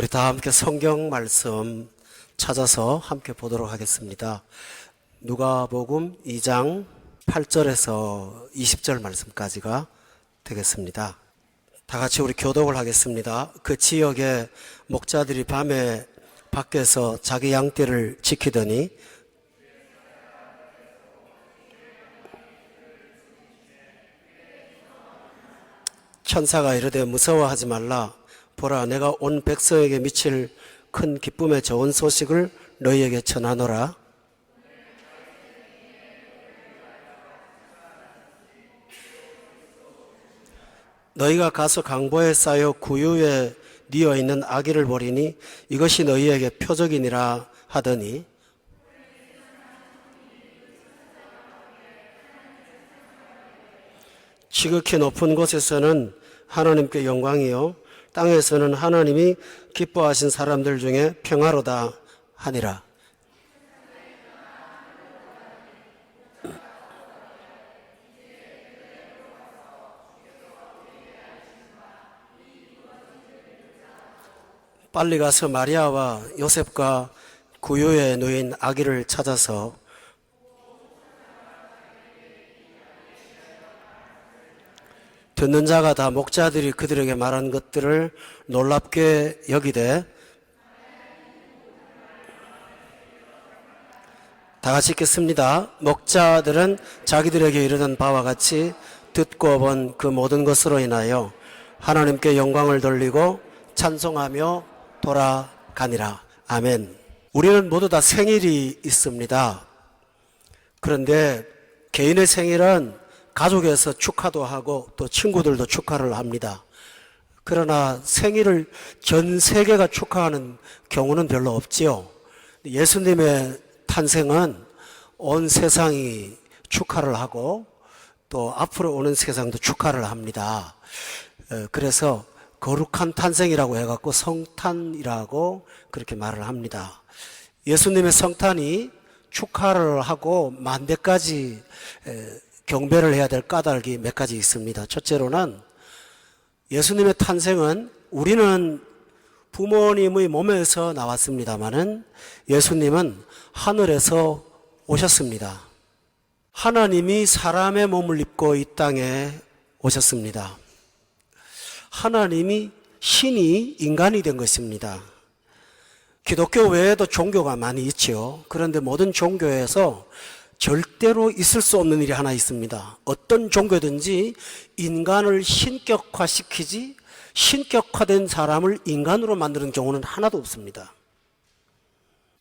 우리 다 함께 성경 말씀 찾아서 함께 보도록 하겠습니다. 누가복음 2장 8절에서 20절 말씀까지가 되겠습니다. 다 같이 우리 교독을 하겠습니다. 그 지역의 목자들이 밤에 밖에서 자기 양떼를 지키더니 천사가 이르되 무서워하지 말라. 보라, 내가 온 백성에게 미칠 큰 기쁨의 좋은 소식을 너희에게 전하노라. 너희가 가서 강보에 쌓여 구유에 뉘어 있는 아기를 보리니 이것이 너희에게 표적이니라 하더니 지극히 높은 곳에서는 하나님께 영광이요 땅에서는 하나님이 기뻐하신 사람들 중에 평화로다 하니라. 빨리 가서 마리아와 요셉과 구유에 누인 아기를 찾아서 듣는 자가 다 목자들이 그들에게 말한 것들을 놀랍게 여기되 다 같이 읽겠습니다. 목자들은 자기들에게 이르던 바와 같이 듣고 본 그 모든 것으로 인하여 하나님께 영광을 돌리고 찬송하며 돌아가니라. 아멘. 우리는 모두 다 생일이 있습니다. 그런데 개인의 생일은 가족에서 축하도 하고 또 친구들도 축하를 합니다. 그러나 생일을 전 세계가 축하하는 경우는 별로 없지요. 예수님의 탄생은 온 세상이 축하를 하고 또 앞으로 오는 세상도 축하를 합니다. 그래서 거룩한 탄생이라고 해갖고 성탄이라고 그렇게 말을 합니다. 예수님의 성탄이 축하를 하고 만대까지 경배를 해야 될 까닭이 몇 가지 있습니다. 첫째로는 예수님의 탄생은 우리는 부모님의 몸에서 나왔습니다마는 예수님은 하늘에서 오셨습니다. 하나님이 사람의 몸을 입고 이 땅에 오셨습니다. 하나님이 신이 인간이 된 것입니다. 기독교 외에도 종교가 많이 있지요. 그런데 모든 종교에서 절대로 있을 수 없는 일이 하나 있습니다. 어떤 종교든지 인간을 신격화시키지 신격화된 사람을 인간으로 만드는 경우는 하나도 없습니다.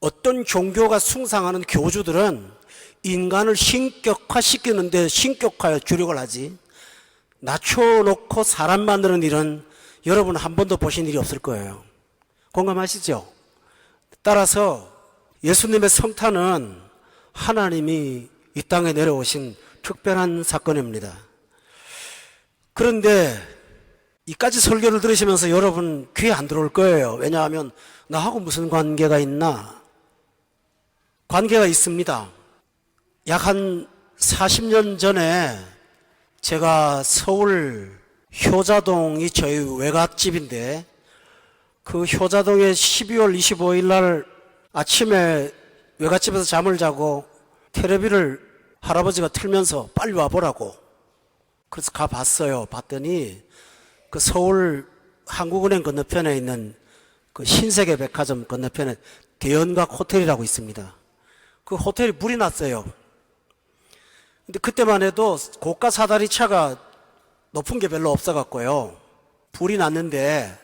어떤 종교가 숭상하는 교주들은 인간을 신격화시키는데 신격화에 주력을 하지 낮춰놓고 사람 만드는 일은 여러분 한 번도 보신 일이 없을 거예요. 공감하시죠? 따라서 예수님의 성탄은 하나님이 이 땅에 내려오신 특별한 사건입니다. 그런데 이까지 설교를 들으시면서 여러분 귀에 안 들어올 거예요. 왜냐하면 나하고 무슨 관계가 있나? 관계가 있습니다. 약 한 40년 전에 제가 서울 효자동이 저희 외갓집인데 그 효자동에 12월 25일 날 아침에 외갓집에서 잠을 자고 텔레비를 할아버지가 틀면서 빨리 와보라고 그래서 가봤어요. 봤더니 그 서울 한국은행 건너편에 있는 그 신세계 백화점 건너편에 대연각 호텔이라고 있습니다. 그 호텔이 불이 났어요. 근데 그때만 해도 고가 사다리 차가 높은 게 별로 없어갖고요. 불이 났는데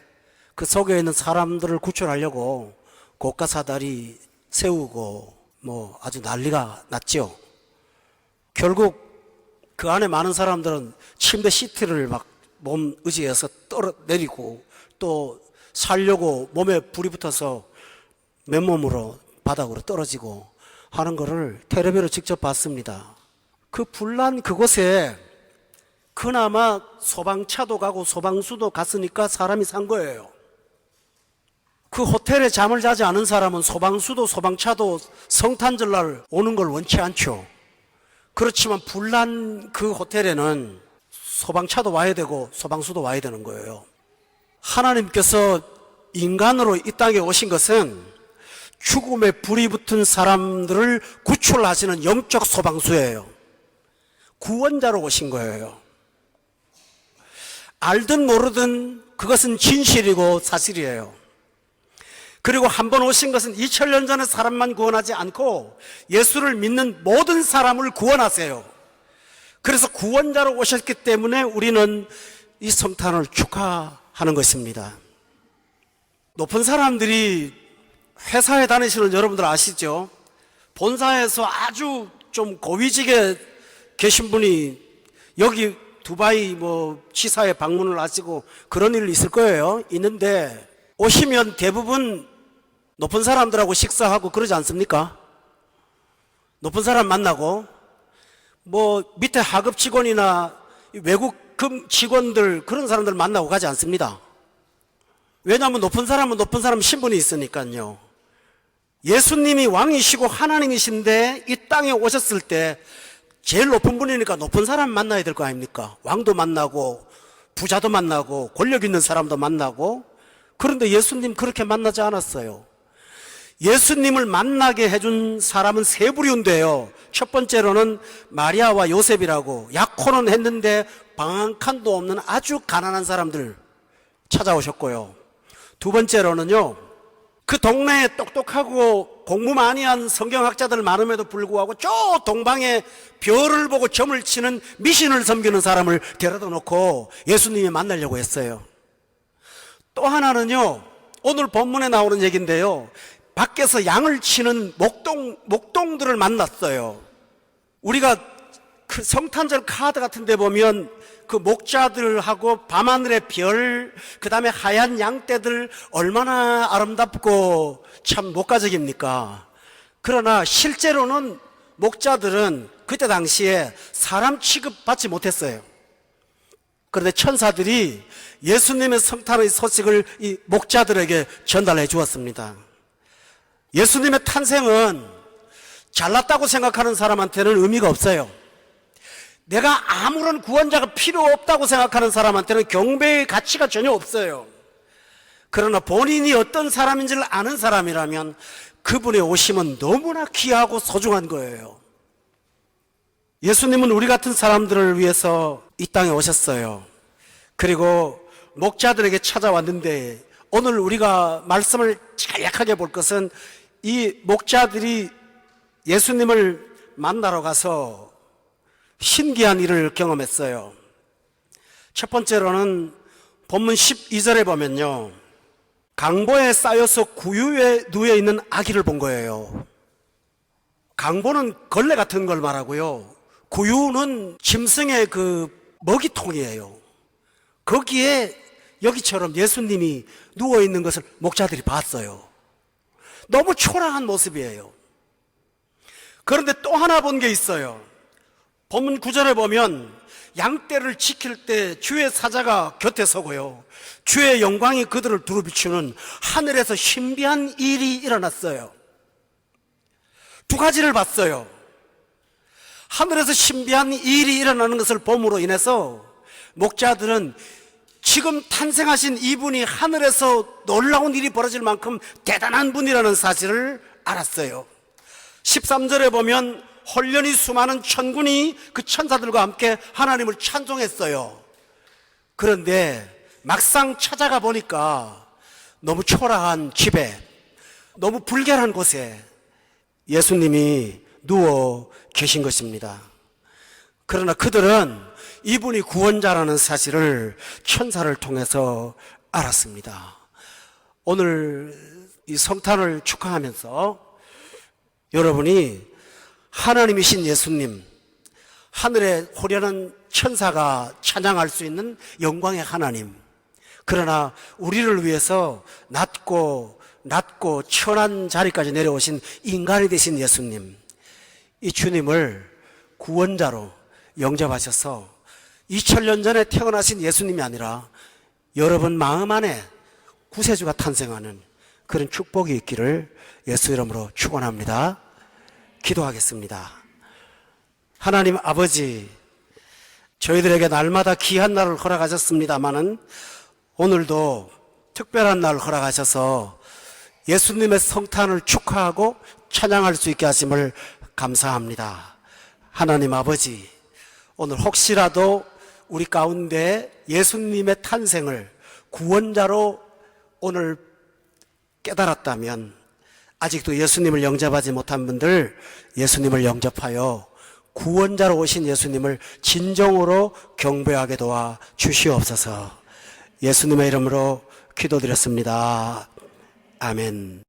그 속에 있는 사람들을 구출하려고 고가 사다리 세우고 뭐 아주 난리가 났죠. 결국 그 안에 많은 사람들은 침대 시트를 막 몸 의지해서 떨어내리고 또 살려고 몸에 불이 붙어서 맨몸으로 바닥으로 떨어지고 하는 거를 텔레비로 직접 봤습니다. 그 불난 그곳에 그나마 소방차도 가고 소방수도 갔으니까 사람이 산 거예요. 그 호텔에 잠을 자지 않은 사람은 소방수도 소방차도 성탄절날 오는 걸 원치 않죠. 그렇지만 불난 그 호텔에는 소방차도 와야 되고 소방수도 와야 되는 거예요. 하나님께서 인간으로 이 땅에 오신 것은 죽음에 불이 붙은 사람들을 구출하시는 영적 소방수예요. 구원자로 오신 거예요. 알든 모르든 그것은 진실이고 사실이에요. 그리고 한 번 오신 것은 2000년 전의 사람만 구원하지 않고 예수를 믿는 모든 사람을 구원하세요. 그래서 구원자로 오셨기 때문에 우리는 이 성탄을 축하하는 것입니다. 높은 사람들이 회사에 다니시는 여러분들 아시죠? 본사에서 아주 좀 고위직에 계신 분이 여기 두바이 지사에 방문을 하시고 그런 일이 있을 거예요. 있는데 오시면 대부분 높은 사람들하고 식사하고 그러지 않습니까? 높은 사람 만나고 밑에 하급 직원이나 외국 직원들 그런 사람들 만나고 가지 않습니다. 왜냐하면 높은 사람은 높은 사람 신분이 있으니까요. 예수님이 왕이시고 하나님이신데 이 땅에 오셨을 때 제일 높은 분이니까 높은 사람 만나야 될 거 아닙니까? 왕도 만나고 부자도 만나고 권력 있는 사람도 만나고. 그런데 예수님 그렇게 만나지 않았어요. 예수님을 만나게 해준 사람은 세 부류인데요. 첫 번째로는 마리아와 요셉이라고 약혼은 했는데 방 한 칸도 없는 아주 가난한 사람들 찾아오셨고요. 두 번째로는요, 그 동네에 똑똑하고 공부 많이 한 성경학자들 많음에도 불구하고 저 동방에 별을 보고 점을 치는 미신을 섬기는 사람을 데려다 놓고 예수님이 만나려고 했어요. 또 하나는요, 오늘 본문에 나오는 얘기인데요, 밖에서 양을 치는 목동들을 만났어요. 우리가 그 성탄절 카드 같은 데 보면 그 목자들하고 밤하늘의 별, 그 다음에 하얀 양떼들 얼마나 아름답고 참 목가적입니까? 그러나 실제로는 목자들은 그때 당시에 사람 취급받지 못했어요. 그런데 천사들이 예수님의 성탄의 소식을 이 목자들에게 전달해 주었습니다. 예수님의 탄생은 잘났다고 생각하는 사람한테는 의미가 없어요. 내가 아무런 구원자가 필요 없다고 생각하는 사람한테는 경배의 가치가 전혀 없어요. 그러나 본인이 어떤 사람인지를 아는 사람이라면 그분의 오심은 너무나 귀하고 소중한 거예요. 예수님은 우리 같은 사람들을 위해서 이 땅에 오셨어요. 그리고 목자들에게 찾아왔는데 오늘 우리가 말씀을 간략하게 볼 것은 이 목자들이 예수님을 만나러 가서 신기한 일을 경험했어요. 첫 번째로는 본문 12절에 보면요, 강보에 쌓여서 구유에 누워 있는 아기를 본 거예요. 강보는 걸레 같은 걸 말하고요, 구유는 짐승의 그 먹이통이에요. 거기에 여기처럼 예수님이 누워 있는 것을 목자들이 봤어요. 너무 초라한 모습이에요. 그런데 또 하나 본 게 있어요. 본문 9절에 보면 양떼를 지킬 때 주의 사자가 곁에 서고요, 주의 영광이 그들을 두루 비추는 하늘에서 신비한 일이 일어났어요. 두 가지를 봤어요. 하늘에서 신비한 일이 일어나는 것을 봄으로 인해서 목자들은 지금 탄생하신 이분이 하늘에서 놀라운 일이 벌어질 만큼 대단한 분이라는 사실을 알았어요. 13절에 보면 홀련히 수많은 천군이 그 천사들과 함께 하나님을 찬송했어요. 그런데 막상 찾아가 보니까 너무 초라한 집에, 너무 불결한 곳에 예수님이 누워 계신 것입니다. 그러나 그들은 이분이 구원자라는 사실을 천사를 통해서 알았습니다. 오늘 이 성탄을 축하하면서 여러분이 하나님이신 예수님, 하늘의 호련한 천사가 찬양할 수 있는 영광의 하나님, 그러나 우리를 위해서 낮고 천한 자리까지 내려오신 인간이 되신 예수님, 이 주님을 구원자로 영접하셔서 2000년 전에 태어나신 예수님이 아니라 여러분 마음 안에 구세주가 탄생하는 그런 축복이 있기를 예수 이름으로 축원합니다. 기도하겠습니다. 하나님 아버지, 저희들에게 날마다 귀한 날을 허락하셨습니다마는 오늘도 특별한 날 허락하셔서 예수님의 성탄을 축하하고 찬양할 수 있게 하심을 감사합니다. 하나님 아버지, 오늘 혹시라도 우리 가운데 예수님의 탄생을 구원자로 오늘 깨달았다면 아직도 예수님을 영접하지 못한 분들 예수님을 영접하여 구원자로 오신 예수님을 진정으로 경배하게 도와 주시옵소서. 예수님의 이름으로 기도드렸습니다. 아멘.